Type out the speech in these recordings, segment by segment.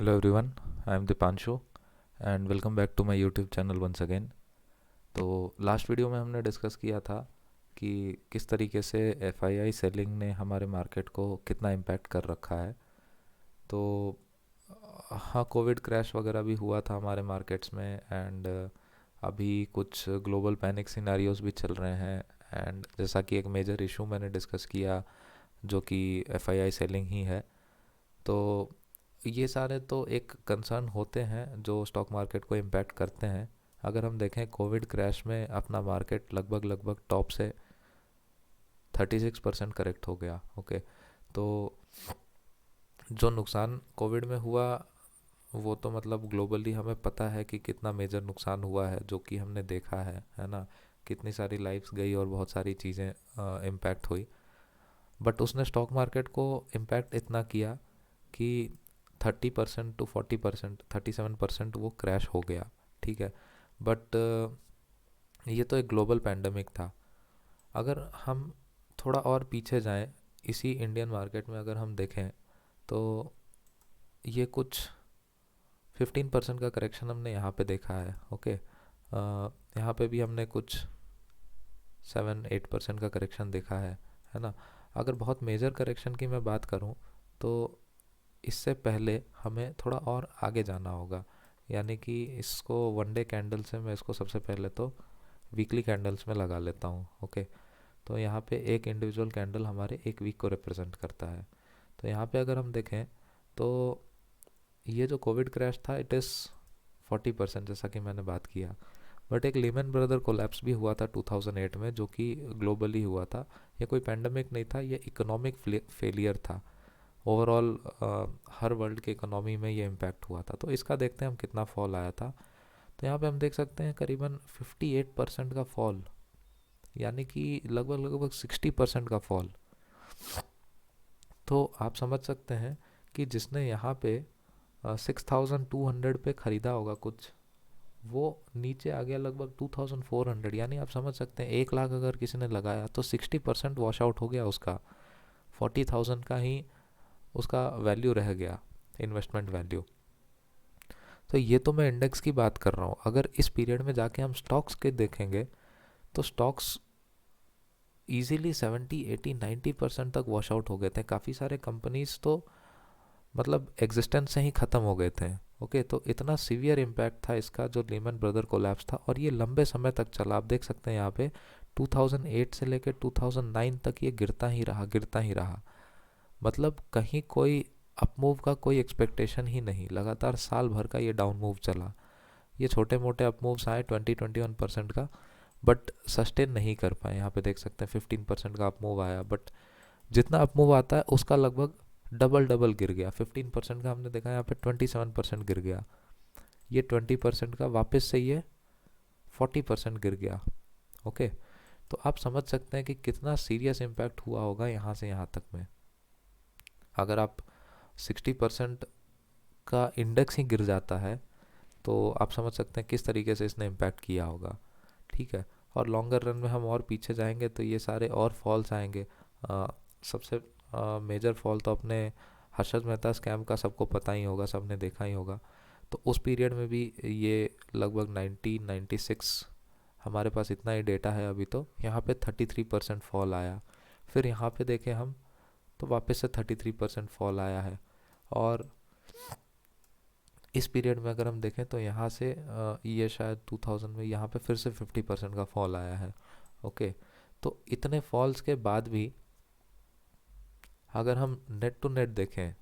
Hello everyone, I am Dipanshu and welcome back to my YouTube channel once again. तो last video में हमने discuss किया था कि किस तरीके से एफआईआई सेलिंग ने हमारे मार्केट को कितना इम्पैक्ट कर रखा है। तो हाँ, कोविड क्रैश वगैरह भी हुआ था हमारे मार्केट्स में एंड अभी कुछ ग्लोबल पैनिक सिनारियोज भी चल रहे हैं। एंड जैसा कि एक मेजर इशू मैंने डिस्कस किया जो कि एफआईआई सेलिंग ही है। तो ये सारे तो एक कंसर्न होते हैं जो स्टॉक मार्केट को इम्पैक्ट करते हैं। अगर हम देखें कोविड क्रैश में अपना मार्केट लगभग लगभग टॉप से 36% करेक्ट हो गया। ओके, तो जो नुकसान कोविड में हुआ वो तो मतलब ग्लोबली हमें पता है कि कितना मेजर नुकसान हुआ है, जो कि हमने देखा है ना। कितनी सारी लाइफ्स गई और बहुत सारी चीज़ें इम्पैक्ट हुई। बट उसने स्टॉक मार्केट को इम्पैक्ट इतना किया कि 30% टू 40%, 37% वो क्रैश हो गया। ठीक है, बट ये तो एक ग्लोबल पैंडमिक था। अगर हम थोड़ा और पीछे जाएं, इसी इंडियन मार्केट में अगर हम देखें तो ये कुछ 15% का करेक्शन हमने यहाँ पे देखा है। ओके, यहाँ पे भी हमने कुछ 7-8% का करेक्शन देखा है ना। अगर बहुत मेजर करेक्शन की मैं बात करूँ तो इससे पहले हमें थोड़ा और आगे जाना होगा। यानी कि इसको वन डे कैंडल से मैं इसको सबसे पहले तो वीकली कैंडल्स में लगा लेता हूँ। ओके, तो यहाँ पे एक इंडिविजुअल कैंडल हमारे एक वीक को रिप्रेजेंट करता है। तो यहाँ पे अगर हम देखें तो ये जो कोविड क्रैश था इट इज़ 40% जैसा कि मैंने बात किया। बट एक लीमन ब्रदर कोलैप्स भी हुआ था 2008 में, जो कि ग्लोबली हुआ था। ये कोई पैंडमिक नहीं था, ये इकोनॉमिक फेलियर था। ओवरऑल हर वर्ल्ड के इकोनॉमी में ये इम्पैक्ट हुआ था। तो इसका देखते हैं हम कितना फॉल आया था। तो यहाँ पे हम देख सकते हैं करीबन 58% का फॉल, यानी कि लगभग लगभग 60% का फॉल। तो आप समझ सकते हैं कि जिसने यहाँ पे 6200 पे ख़रीदा होगा कुछ, वो नीचे आ गया लगभग 2400। यानी आप समझ सकते हैं 1 लाख अगर किसी ने लगाया तो 60% वॉश आउट हो गया उसका। 40,000 का ही उसका वैल्यू रह गया, इन्वेस्टमेंट वैल्यू। तो ये तो मैं इंडेक्स की बात कर रहा हूँ। अगर इस पीरियड में जाके हम स्टॉक्स के देखेंगे तो स्टॉक्स इजीली 70-80-90% तक वॉश आउट हो गए थे। काफ़ी सारे कंपनीज तो मतलब एग्जिस्टेंस से ही ख़त्म हो गए थे। ओके, तो इतना सीवियर इम्पैक्ट था इसका जो लीमन ब्रदर कोलैप्स था, और ये लंबे समय तक चला। आप देख सकते हैं यहाँ पे 2008 से लेकर 2009 तक ये गिरता ही रहा, गिरता ही रहा। मतलब कहीं कोई अपमूव का कोई एक्सपेक्टेशन ही नहीं, लगातार साल भर का ये डाउन मूव चला। ये छोटे मोटे अपमूव्स आए 20-21% का, बट सस्टेन नहीं कर पाए। यहाँ पे देख सकते हैं 15% का अपमूव आया, बट जितना अपमूव आता है उसका लगभग डबल डबल गिर गया। 15% का हमने देखा, यहाँ पे 27% गिर गया। ये 20% का वापस से ये 40% गिर गया। ओके, तो आप समझ सकते हैं कि कितना सीरियस इम्पैक्ट हुआ होगा यहाँ से यहाँ तक में। अगर आप 60% का इंडेक्स ही गिर जाता है तो आप समझ सकते हैं किस तरीके से इसने इम्पैक्ट किया होगा। ठीक है, और लॉन्गर रन में हम और पीछे जाएंगे तो ये सारे और फॉल्स आएंगे। सबसे मेजर फॉल तो अपने हर्षद मेहता स्कैम का सबको पता ही होगा, सबने देखा ही होगा। तो उस पीरियड में भी ये लगभग 1996, हमारे पास इतना ही डेटा है अभी, तो यहाँ पे 33% फॉल आया। फिर यहाँ पे देखें हम तो वापस से 33% फॉल आया है। और इस पीरियड में अगर हम देखें तो यहाँ से ये शायद 2000 में यहाँ पे फिर से 50% का फॉल आया है। ओके, तो इतने फॉल्स के बाद भी अगर हम नेट टू नेट देखें,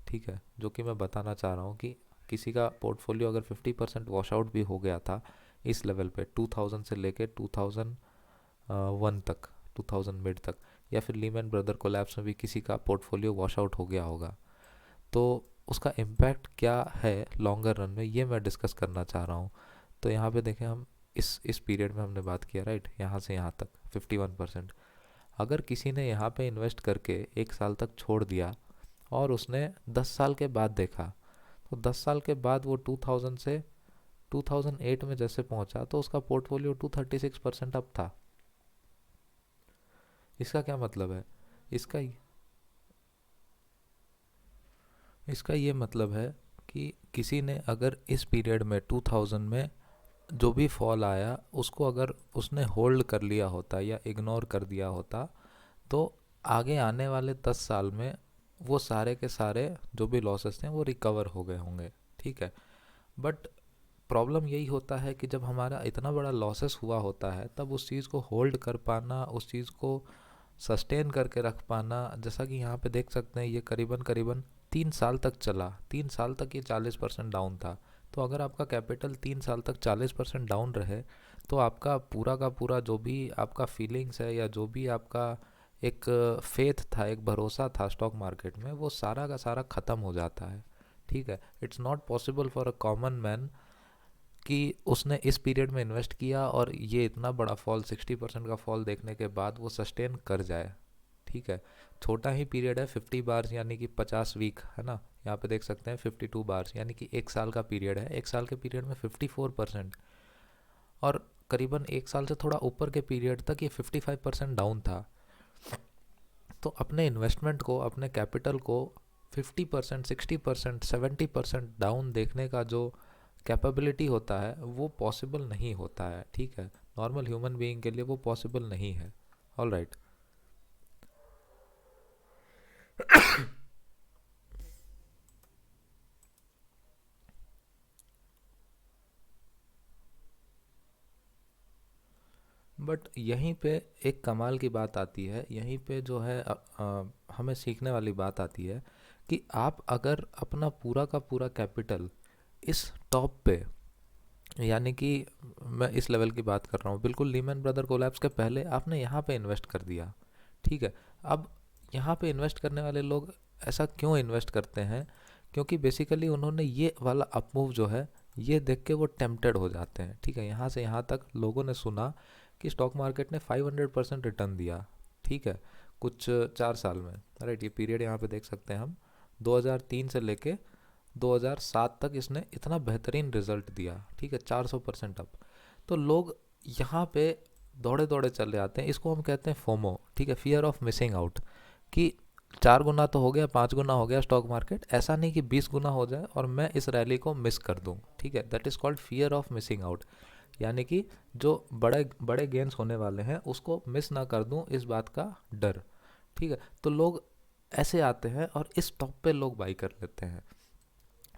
ठीक है, जो कि मैं बताना चाह रहा हूँ कि किसी का पोर्टफोलियो अगर 50% वॉश आउट भी हो गया था इस लेवल पे 2000 से लेके 2001 तक, 2000 मिड तक, या फिर लीमैन ब्रदर कोलैप्स में भी किसी का पोर्टफोलियो वॉश आउट हो गया होगा, तो उसका इम्पैक्ट क्या है लॉन्गर रन में, ये मैं डिस्कस करना चाह रहा हूँ। तो यहाँ पे देखें हम इस पीरियड में हमने बात किया, राइट, यहाँ से यहाँ तक 51%। अगर किसी ने यहाँ पे इन्वेस्ट करके 1 साल तक छोड़ दिया और उसने 10 साल के बाद देखा, तो 10 साल के बाद वो 2000 से 2008 में जैसे पहुंचा तो उसका पोर्टफोलियो 236% अप था। इसका क्या मतलब है? इसका इसका ये मतलब है कि किसी ने अगर इस पीरियड में 2000 में जो भी फॉल आया उसको अगर उसने होल्ड कर लिया होता या इग्नोर कर दिया होता, तो आगे आने वाले 10 साल में वो सारे के सारे जो भी लॉसेस थे वो रिकवर हो गए होंगे, ठीक है। बट प्रॉब्लम यही होता है कि जब हमारा इतना बड़ा लॉसेस हुआ होता है तब उस चीज़ को होल्ड कर पाना, उस चीज़ को सस्टेन करके रख पाना, जैसा कि यहाँ पे देख सकते हैं ये करीबन करीबन 3 साल तक चला, 3 साल तक ये 40% डाउन था। तो अगर आपका कैपिटल 3 साल तक 40% डाउन रहे तो आपका पूरा का पूरा जो भी आपका फीलिंग्स है या जो भी आपका एक फेथ था, एक भरोसा था स्टॉक मार्केट में, वो सारा का सारा ख़त्म हो जाता है, ठीक है। It's not possible for a common man कि उसने इस पीरियड में इन्वेस्ट किया और ये इतना बड़ा फॉल 60% का फॉल देखने के बाद वो सस्टेन कर जाए, ठीक है। छोटा ही पीरियड है 50 बार्स यानी कि 50 वीक, है ना। यहाँ पे देख सकते हैं 52 बार्स यानी कि 1 साल का पीरियड है। 1 साल के पीरियड में 54%, और करीबन 1 साल से थोड़ा ऊपर के पीरियड तक ये 55% डाउन था। तो अपने इन्वेस्टमेंट को, अपने कैपिटल को 50%, 60%, 70% डाउन देखने का जो कैपेबिलिटी होता है वो पॉसिबल नहीं होता है, ठीक है। नॉर्मल ह्यूमन बीइंग के लिए वो पॉसिबल नहीं है। All right. बट यहीं पे एक कमाल की बात आती है, यहीं पे जो है हमें सीखने वाली बात आती है कि आप अगर अपना पूरा का पूरा कैपिटल इस टॉप पे, यानी कि मैं इस लेवल की बात कर रहा हूँ, बिल्कुल लीमैन ब्रदर कोलैप्स के पहले आपने यहाँ पे इन्वेस्ट कर दिया, ठीक है। अब यहाँ पे इन्वेस्ट करने वाले लोग ऐसा क्यों इन्वेस्ट करते हैं? क्योंकि बेसिकली उन्होंने ये वाला अपमूव जो है ये देख के वो टेम्प्टेड हो जाते हैं, ठीक है। यहाँ से यहाँ तक लोगों ने सुना कि स्टॉक मार्केट ने 500% रिटर्न दिया, ठीक है, कुछ 4 साल में, राइट। ये पीरियड यहाँ पे देख सकते हैं हम, 2003 से लेके 2007 तक इसने इतना बेहतरीन रिजल्ट दिया, ठीक है, 400% अप। तो लोग यहाँ पे दौड़े दौड़े चले आते हैं, इसको हम कहते हैं फोमो, ठीक है, फियर ऑफ मिसिंग आउट, कि 4 गुना तो हो गया, 5 गुना हो गया स्टॉक मार्केट, ऐसा नहीं कि 20 गुना हो जाए और मैं इस रैली को मिस कर दूं, ठीक है। That is called fear of missing out, यानी कि जो बड़े बड़े गेंस होने वाले हैं उसको मिस ना कर दूं, इस बात का डर, ठीक है। तो लोग ऐसे आते हैं और इस टॉप पे लोग बाई कर लेते हैं,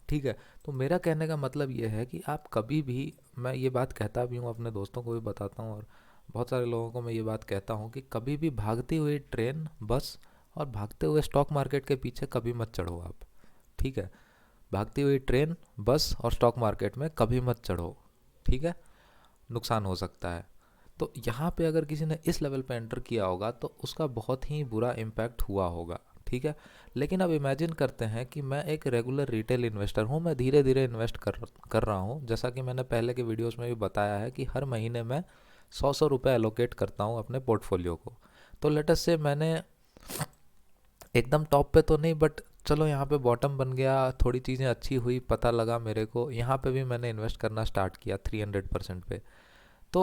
ठीक है। तो मेरा कहने का मतलब ये है कि आप कभी भी, मैं ये बात कहता भी हूँ, अपने दोस्तों को भी बताता हूँ और बहुत सारे लोगों को मैं ये बात कहता हूँ कि कभी भी भागती हुई ट्रेन, बस और भागते हुए स्टॉक मार्केट के पीछे कभी मत चढ़ो आप, ठीक है। भागती हुई ट्रेन, बस और स्टॉक मार्केट में कभी मत चढ़ो, ठीक है, नुकसान हो सकता है। तो यहाँ पे अगर किसी ने इस लेवल पे एंटर किया होगा तो उसका बहुत ही बुरा इम्पैक्ट हुआ होगा, ठीक है। लेकिन अब इमेजिन करते हैं कि मैं एक रेगुलर रिटेल इन्वेस्टर हूँ, मैं धीरे धीरे इन्वेस्ट कर रहा हूँ, जैसा कि मैंने पहले के वीडियोस में भी बताया है कि हर महीने मैं 100 रुपये एलोकेट करता हूँ अपने पोर्टफोलियो को। तो लेटस से मैंने एकदम टॉप पे तो नहीं, बट चलो यहाँ पे बॉटम बन गया, थोड़ी चीज़ें अच्छी हुई, पता लगा मेरे को, यहाँ पे भी मैंने इन्वेस्ट करना स्टार्ट किया 300% पे। तो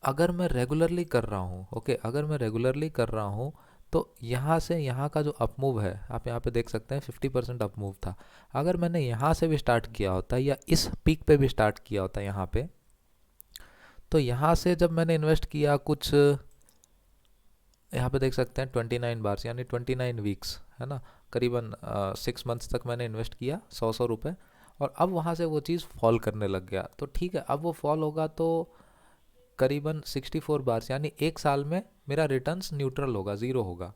अगर मैं रेगुलरली कर रहा हूँ, ओके, अगर मैं रेगुलरली कर रहा हूँ तो यहाँ से यहाँ का जो अपमूव है, आप यहाँ पे देख सकते हैं 50% अपमूव था। अगर मैंने यहाँ से भी स्टार्ट किया होता या इस पीक पे भी स्टार्ट किया होता यहाँ पे, तो यहाँ से जब मैंने इन्वेस्ट किया कुछ, यहाँ पे देख सकते हैं 29 बार्स यानी 29 वीक्स, है ना, करीबन 6 मंथ्स तक मैंने इन्वेस्ट किया 100 रुपये, और अब वहाँ से वो चीज़ फॉल करने लग गया। तो ठीक है, अब वो फॉल होगा तो करीबन 64 बार्स यानी 1 साल में मेरा रिटर्न्स न्यूट्रल होगा, ज़ीरो होगा,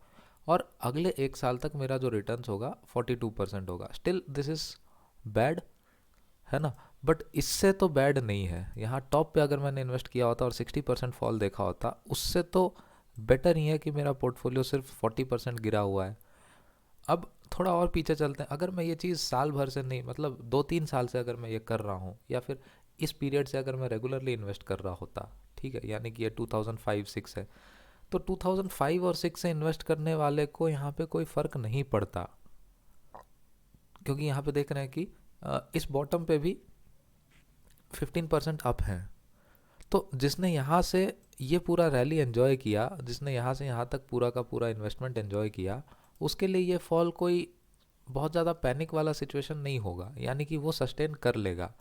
और अगले 1 साल तक मेरा जो रिटर्न्स होगा 42% होगा। स्टिल दिस इज़ बैड, है ना, बट इससे तो बैड नहीं है। यहाँ टॉप पे अगर मैंने इन्वेस्ट किया होता और 60% फॉल देखा होता, उससे तो बेटर ही है कि मेरा पोर्टफोलियो सिर्फ 40% गिरा हुआ है। अब थोड़ा और पीछे चलते हैं, अगर मैं ये चीज़ साल भर से नहीं, मतलब 2-3 साल से अगर मैं ये कर रहा हूँ, या फिर इस पीरियड से अगर मैं रेगुलरली इन्वेस्ट कर रहा होता, ठीक है, यानी कि ये 2005-06 है, तो 2005 और 6 से इन्वेस्ट करने वाले को यहाँ पे कोई फ़र्क नहीं पड़ता, क्योंकि यहाँ पे देख रहे हैं कि इस बॉटम पे भी 15% अप हैं। तो जिसने यहाँ से ये पूरा रैली एंजॉय किया, जिसने यहाँ से यहाँ तक पूरा का पूरा इन्वेस्टमेंट एंजॉय किया, उसके लिए ये फॉल कोई बहुत ज़्यादा पैनिक वाला सिचुएशन नहीं होगा, यानी कि वो सस्टेन कर लेगा।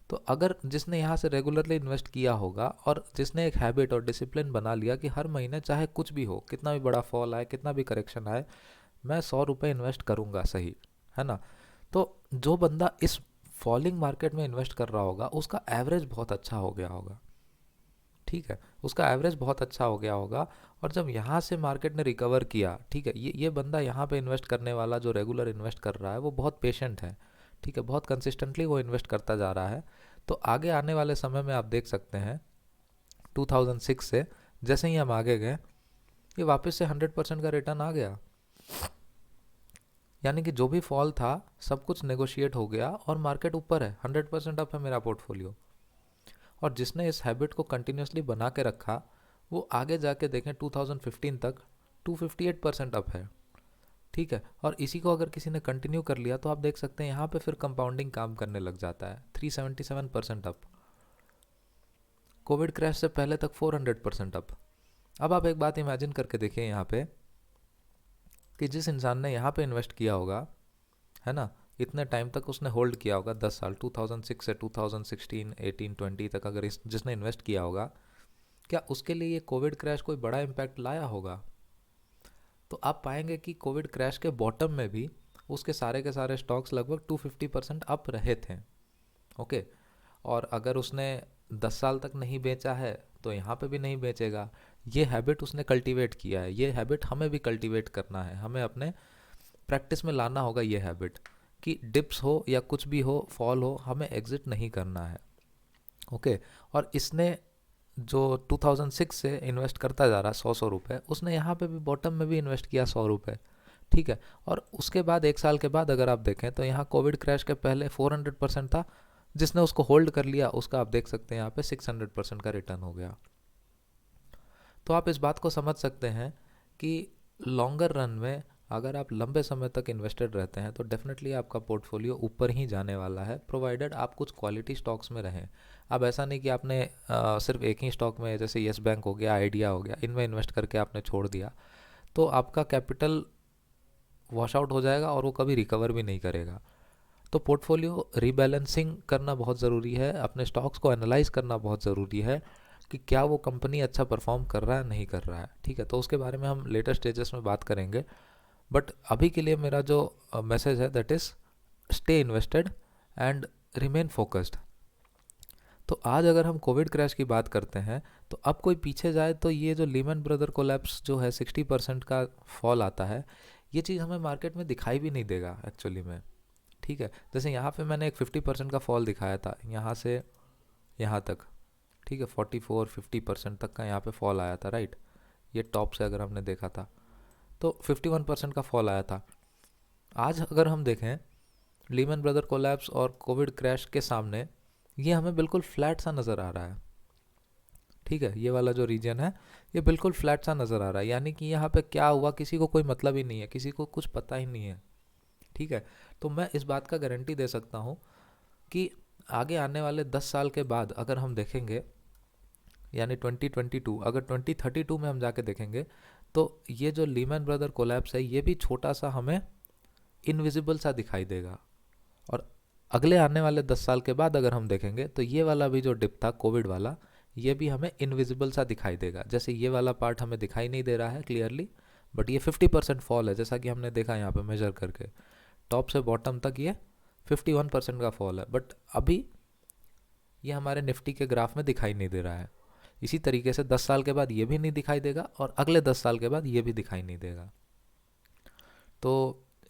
तो अगर जिसने यहाँ से रेगुलरली इन्वेस्ट किया होगा और जिसने एक हैबिट और डिसिप्लिन बना लिया कि हर महीने चाहे कुछ भी हो, कितना भी बड़ा फॉल आए, कितना भी करेक्शन आए, मैं 100 रुपये इन्वेस्ट करूँगा, सही है ना। तो जो बंदा इस फॉलिंग मार्केट में इन्वेस्ट कर रहा होगा उसका एवरेज बहुत अच्छा हो गया होगा, ठीक है, उसका एवरेज बहुत अच्छा हो गया होगा। और जब यहाँ से मार्केट ने रिकवर किया, ठीक है, ये बंदा यहाँ पे इन्वेस्ट करने वाला जो रेगुलर इन्वेस्ट कर रहा है वो बहुत पेशेंट है, ठीक है, बहुत कंसिस्टेंटली वो इन्वेस्ट करता जा रहा है। तो आगे आने वाले समय में आप देख सकते हैं 2006 से जैसे ही हम आगे गए, ये वापस से 100% का रिटर्न आ गया। यानी कि जो भी फॉल था सब कुछ नेगोशिएट हो गया और मार्केट ऊपर है, 100% अप है मेरा पोर्टफोलियो। और जिसने इस हैबिट को कंटिन्यूसली बना के रखा वो आगे जाके देखें 2015 तक 258% अप है, ठीक है। और इसी को अगर किसी ने कंटिन्यू कर लिया तो आप देख सकते हैं यहाँ पे फिर कंपाउंडिंग काम करने लग जाता है, 377% अप। कोविड क्रैश से पहले तक 400% अप। अब आप एक बात इमेजिन करके देखिए यहाँ पे कि जिस इंसान ने यहाँ पे इन्वेस्ट किया होगा, है ना, इतने टाइम तक उसने होल्ड किया होगा, 10 साल, 2006 से 2016, 18, 20 तक अगर जिसने इन्वेस्ट किया होगा, क्या उसके लिए ये कोविड क्रैश कोई बड़ा इम्पैक्ट लाया होगा? तो आप पाएंगे कि कोविड क्रैश के बॉटम में भी उसके सारे के सारे स्टॉक्स लगभग 250% अप रहे थे, ओके। और अगर उसने 10 साल तक नहीं बेचा है तो यहाँ पे भी नहीं बेचेगा। ये हैबिट उसने कल्टीवेट किया है, ये हैबिट हमें भी कल्टीवेट करना है, हमें अपने प्रैक्टिस में लाना होगा ये हैबिट कि डिप्स हो या कुछ भी हो, फॉल हो, हमें एग्जिट नहीं करना है, ओके। और इसने जो 2006 से इन्वेस्ट करता जा रहा है 100 रुपये, उसने यहाँ पे भी बॉटम में भी इन्वेस्ट किया 100 रुपये, ठीक है। और उसके बाद 1 साल के बाद अगर आप देखें तो यहाँ कोविड क्रैश के पहले 400% था, जिसने उसको होल्ड कर लिया उसका आप देख सकते हैं यहाँ पे 600% का रिटर्न हो गया। तो आप इस बात को समझ सकते हैं कि लॉन्गर रन में अगर आप लंबे समय तक इन्वेस्टेड रहते हैं तो डेफिनेटली आपका पोर्टफोलियो ऊपर ही जाने वाला है, प्रोवाइडेड आप कुछ क्वालिटी स्टॉक्स में रहें। अब ऐसा नहीं कि आपने सिर्फ एक ही स्टॉक में, जैसे येस बैंक हो गया, आइडिया हो गया, इनमें इन्वेस्ट करके आपने छोड़ दिया तो आपका कैपिटल वॉश आउट हो जाएगा और वो कभी रिकवर भी नहीं करेगा। तो पोर्टफोलियो रीबैलेंसिंग करना बहुत ज़रूरी है, अपने स्टॉक्स को एनालाइज करना बहुत ज़रूरी है कि क्या वो कंपनी अच्छा परफॉर्म कर रहा है नहीं कर रहा है, ठीक है। तो उसके बारे में हम लेटर स्टेजेस में बात करेंगे, बट अभी के लिए मेरा जो मैसेज है that is stay invested and remain focused. तो आज अगर हम कोविड क्रैश की बात करते हैं तो अब कोई पीछे जाए तो ये जो लीमन ब्रदर कोलैप्स जो है 60% का फॉल आता है, ये चीज़ हमें मार्केट में दिखाई भी नहीं देगा एक्चुअली में, ठीक है। जैसे यहाँ पे मैंने एक 50% का फॉल दिखाया था यहाँ से यहाँ तक, ठीक है, 44-50% तक का यहाँ पे फॉल आया था, राइट। ये टॉप से अगर हमने देखा था तो 51% का फॉल आया था। आज अगर हम देखें लीमन ब्रदर कोलैप्स और कोविड क्रैश के सामने ये हमें बिल्कुल फ्लैट सा नज़र आ रहा है, ठीक है। ये वाला जो रीजन है ये बिल्कुल फ्लैट सा नज़र आ रहा है, यानी कि यहाँ पे क्या हुआ किसी को कोई मतलब ही नहीं है, किसी को कुछ पता ही नहीं है, ठीक है। तो मैं इस बात का गारंटी दे सकता हूँ कि आगे आने वाले 10 साल के बाद अगर हम देखेंगे, यानी 2022, अगर 2032 में हम जाके देखेंगे तो ये जो लीमन ब्रदर कोलैप्स है ये भी छोटा सा हमें इनविजिबल सा दिखाई देगा। और अगले आने वाले 10 साल के बाद अगर हम देखेंगे तो ये वाला भी जो डिप था कोविड वाला, ये भी हमें इनविजिबल सा दिखाई देगा। जैसे ये वाला पार्ट हमें दिखाई नहीं दे रहा है क्लियरली, बट ये 50% फॉल है, जैसा कि हमने देखा यहाँ पे मेजर करके टॉप से बॉटम तक ये 51% का फॉल है, बट अभी ये हमारे निफ्टी के ग्राफ में दिखाई नहीं दे रहा है। इसी तरीके से 10 साल के बाद ये भी नहीं दिखाई देगा और अगले 10 साल के बाद ये भी दिखाई नहीं देगा। तो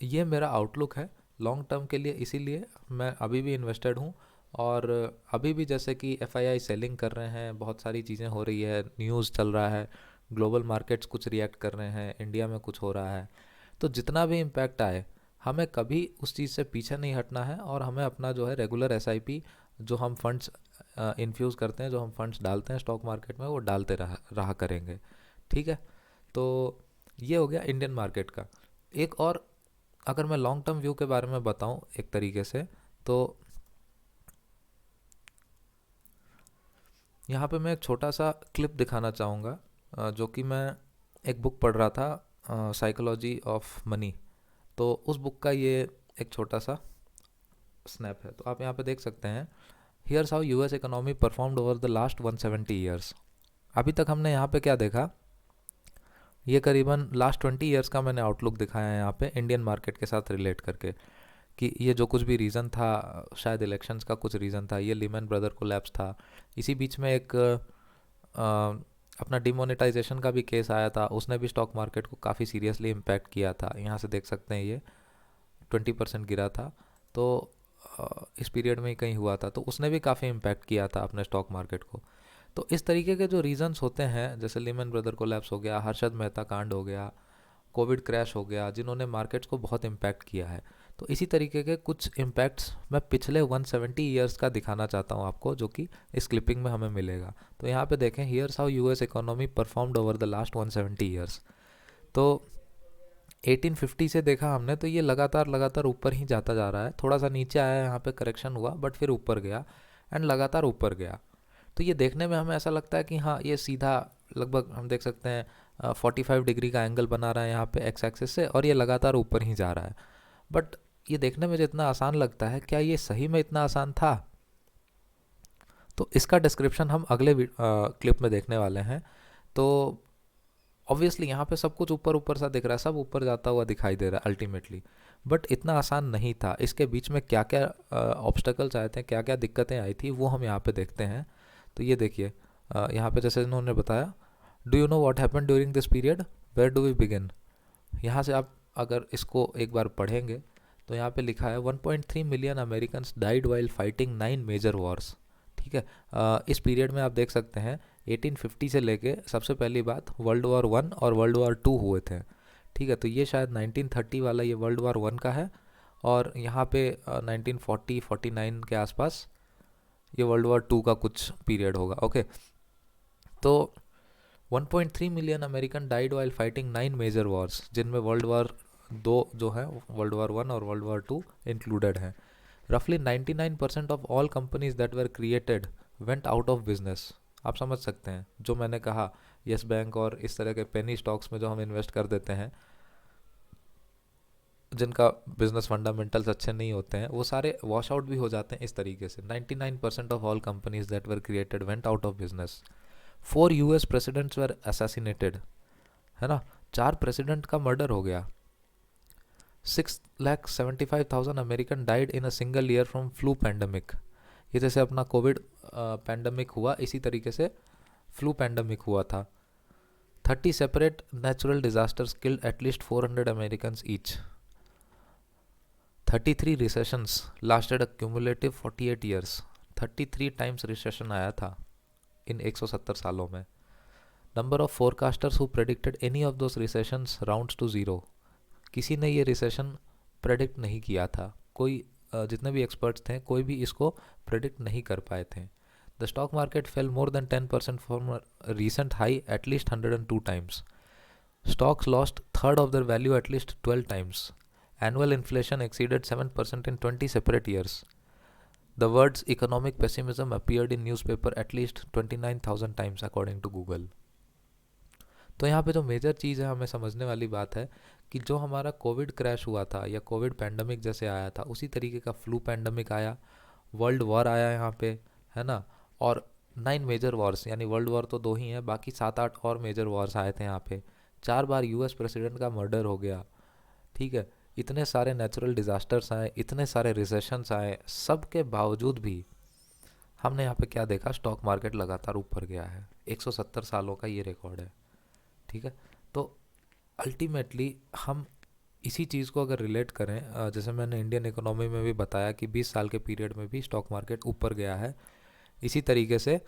ये मेरा आउटलुक है लॉन्ग टर्म के लिए, इसीलिए मैं अभी भी इन्वेस्टेड हूँ। और अभी भी जैसे कि एफआईआई सेलिंग कर रहे हैं, बहुत सारी चीज़ें हो रही है, न्यूज़ चल रहा है, ग्लोबल मार्केट्स कुछ रिएक्ट कर रहे हैं, इंडिया में कुछ हो रहा है, तो जितना भी इम्पैक्ट आए हमें कभी उस चीज़ से पीछे नहीं हटना है और हमें अपना जो है रेगुलर एसआईपी जो हम फंड्स इन्फ्यूज़ करते हैं, जो हम फंड्स डालते हैं स्टॉक मार्केट में, वो डालते रहा करेंगे, ठीक है। तो ये हो गया इंडियन मार्केट का। एक और अगर मैं लॉन्ग टर्म व्यू के बारे में बताऊं एक तरीके से, तो यहाँ पे मैं एक छोटा सा क्लिप दिखाना चाहूँगा जो कि मैं एक बुक पढ़ रहा था, साइकोलॉजी ऑफ मनी। तो उस बुक का ये एक छोटा सा स्नैप है। तो आप यहाँ पे देख सकते हैं, here's how US economy performed over the last 170 years. अभी तक हमने यहाँ पे क्या देखा, ये करीबन लास्ट 20 ईयर्स का मैंने आउटलुक दिखाया है यहाँ पे इंडियन मार्केट के साथ रिलेट करके, कि ये जो कुछ भी रीज़न था, शायद इलेक्शंस का कुछ रीज़न था, ये लीमन ब्रदर कोलैप्स था, इसी बीच में एक अपना डिमोनेटाइजेशन का भी केस आया था, उसने भी स्टॉक मार्केट को काफ़ी सीरियसली इम्पैक्ट किया था। यहाँ से देख सकते हैं ये 20% गिरा था, तो इस पीरियड में ही कहीं हुआ था, तो उसने भी काफ़ी इम्पैक्ट किया था अपने स्टॉक मार्केट को। तो इस तरीके के जो रीजंस होते हैं, जैसे लीमन ब्रदर कोलैप्स हो गया, हर्षद मेहता कांड हो गया, कोविड क्रैश हो गया, जिन्होंने मार्केट्स को बहुत इम्पैक्ट किया है, तो इसी तरीके के कुछ इम्पैक्ट्स मैं पिछले 170 ईयर्स का दिखाना चाहता हूँ आपको, जो कि इस क्लिपिंग में हमें मिलेगा। तो यहाँ पे देखें, here's how US economy performed over the last 170 years. तो 1850 से देखा हमने, तो ये लगातार लगातार ऊपर ही जाता जा रहा है, थोड़ा सा नीचे आया, यहाँ पे करेक्शन हुआ, बट फिर ऊपर गया एंड लगातार ऊपर गया। तो ये देखने में हमें ऐसा लगता है कि हाँ, ये सीधा लगभग हम देख सकते हैं 45 डिग्री का एंगल बना रहा है यहाँ पे एक्स एक्सिस से, और ये लगातार ऊपर ही जा रहा है। बट ये देखने में जितना आसान लगता है, क्या ये सही में इतना आसान था? तो इसका डिस्क्रिप्शन हम अगले क्लिप में देखने वाले हैं। तो ऑब्वियसली यहाँ पे सब कुछ ऊपर ऊपर सा दिख रहा है, सब ऊपर जाता हुआ दिखाई दे रहा है अल्टीमेटली, बट इतना आसान नहीं था। इसके बीच में क्या क्या ऑब्स्टेकल्स आए थे, क्या क्या दिक्कतें आई थी, वो हम यहाँ पे देखते हैं। तो ये देखिए, यहाँ पे जैसे इन्होंने बताया, do you know what happened during this period, where do we begin. यहाँ से आप अगर इसको एक बार पढ़ेंगे, तो यहाँ पे लिखा है 1.3 million Americans died while fighting 9 major wars. ठीक है, इस पीरियड में आप देख सकते हैं 1850 से लेके सबसे पहली बात वर्ल्ड वॉर 1 और वर्ल्ड वॉर 2 हुए थे। ठीक है, तो ये शायद 1930 वाला ये वर्ल्ड वॉर 1 का है, और यहाँ पे 1940-49 के आसपास ये वर्ल्ड वॉर 2 का कुछ पीरियड होगा। ओके, तो 1.3 million American died while fighting 9 major wars, जिनमें वर्ल्ड वॉर 2 जो है, वर्ल्ड वॉर 1 और वर्ल्ड वॉर 2 इंक्लूडेड हैं। रफली 99% of all companies that were created went out of business. आप समझ सकते हैं, जो मैंने कहा, यस बैंक और इस तरह के पेनी स्टॉक्स में जो हम इन्वेस्ट कर देते हैं, जिनका बिजनेस फंडामेंटल्स अच्छे नहीं होते हैं, वो सारे वॉश आउट भी हो जाते हैं इस तरीके से। 99% of all companies that were created went out of business. 4 US presidents were assassinated, है ना, 4 प्रेसिडेंट का मर्डर हो गया। 6,75,000 American died in a single year from flu pandemic. ये जैसे अपना कोविड पैंडमिक हुआ, इसी तरीके से फ्लू पैंडमिक हुआ था। 30 separate natural disasters killed at least 400 Americans each. 33 recessions lasted a cumulative 48 years. 33 times recession आया था इन 170 सालों में। Number of forecasters who predicted any of those recessions rounds to zero. किसी ने ये रिसेशन प्रेडिक्ट नहीं किया था, कोई जितने भी एक्सपर्ट्स थे, कोई भी इसको प्रेडिक्ट नहीं कर पाए थे। The stock market fail more than 10% from recent high at least 102 times. Stocks lost third of their value at least 12 times. Annual inflation exceeded 7% in 20 separate years. The words economic pessimism appeared in newspaper at least 29,000 times according to Google. तो यहाँ पे जो major चीज़ है, हमें समझने वाली बात है कि जो हमारा कोविड क्रैश हुआ था या कोविड पैंडमिक जैसे आया था, उसी तरीके का फ्लू पैंडमिक आया, वर्ल्ड वॉर आया यहाँ पे, है ना, और 9 मेजर वॉर्स, यानी वर्ल्ड वॉर तो 2 ही हैं, बाकी 7-8 और मेजर वॉर्स आए थे यहाँ पे। 4 बार यूएस प्रेसिडेंट का मर्डर हो गया। ठीक है, इतने सारे नेचुरल डिज़ास्टर्स आए, इतने सारे रिसेशंस आए, सब के बावजूद भी हमने यहाँ पे क्या देखा, स्टॉक मार्केट लगातार ऊपर गया है। 170 सालों का ये रिकॉर्ड है। ठीक है, तो अल्टीमेटली हम इसी चीज़ को अगर रिलेट करें, जैसे मैंने इंडियन इकोनॉमी में भी बताया कि 20 साल के पीरियड में भी स्टॉक मार्केट ऊपर गया है, इसी तरीके से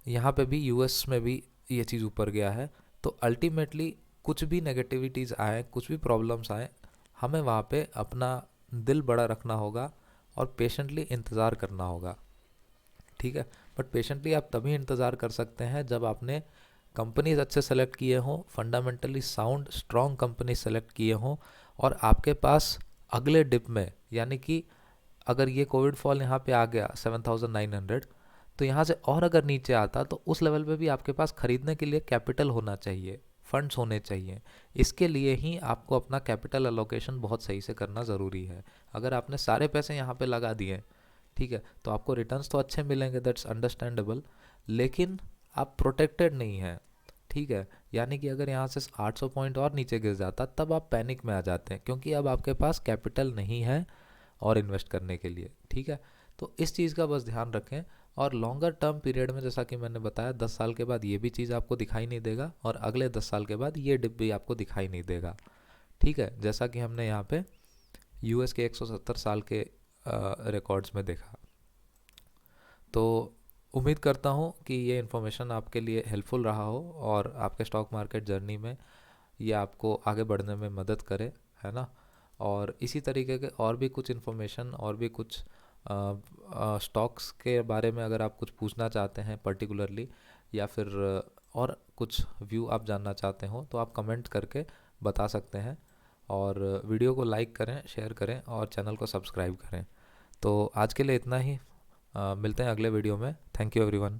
यहाँ पे भी यूएस में भी ये चीज़ ऊपर गया है। तो अल्टीमेटली कुछ भी नेगेटिविटीज़ आए, कुछ भी प्रॉब्लम्स आए, हमें वहाँ पे अपना दिल बड़ा रखना होगा और पेशेंटली इंतज़ार करना होगा। ठीक है, बट पेशेंटली आप तभी इंतज़ार कर सकते हैं जब आपने कंपनीज अच्छे सेलेक्ट किए हों, fundamentally sound strong company select किए हों, और आपके पास अगले डिप में, यानी कि अगर ये कोविड फॉल यहाँ पे आ गया 7,900, तो यहाँ से और अगर नीचे आता तो उस लेवल पे भी आपके पास खरीदने के लिए कैपिटल होना चाहिए, फंड्स होने चाहिए। इसके लिए ही आपको अपना कैपिटल अलोकेशन बहुत सही से करना ज़रूरी है। अगर आपने सारे पैसे यहाँ पे लगा दिए, ठीक है, तो आपको रिटर्न्स तो अच्छे मिलेंगे, दैट्स अंडरस्टैंडेबल, लेकिन आप प्रोटेक्टेड नहीं हैं, ठीक है। यानी कि अगर यहाँ से 800 पॉइंट और नीचे गिर जाता तब आप पैनिक में आ जाते हैं, क्योंकि अब आपके पास कैपिटल नहीं है और इन्वेस्ट करने के लिए, ठीक है। तो इस चीज़ का बस ध्यान रखें। और लॉन्गर टर्म पीरियड में जैसा कि मैंने बताया, 10 साल के बाद ये भी चीज़ आपको दिखाई नहीं देगा और अगले 10 साल के बाद ये डिप भी आपको दिखाई नहीं देगा, ठीक है, जैसा कि हमने यहाँ पे यूएस के 170 साल के रिकॉर्ड्स में देखा। तो उम्मीद करता हूँ कि ये इन्फॉर्मेशन आपके लिए हेल्पफुल रहा हो और आपके स्टॉक मार्केट जर्नी में ये आपको आगे बढ़ने में मदद करे, है ना। और इसी तरीके के और भी कुछ इन्फॉर्मेशन और भी कुछ स्टॉक्स के बारे में अगर आप कुछ पूछना चाहते हैं पर्टिकुलरली, या फिर और कुछ व्यू आप जानना चाहते हो, तो आप कमेंट करके बता सकते हैं। और वीडियो को लाइक करें, शेयर करें और चैनल को सब्सक्राइब करें। तो आज के लिए इतना ही। मिलते हैं अगले वीडियो में। Thank you everyone.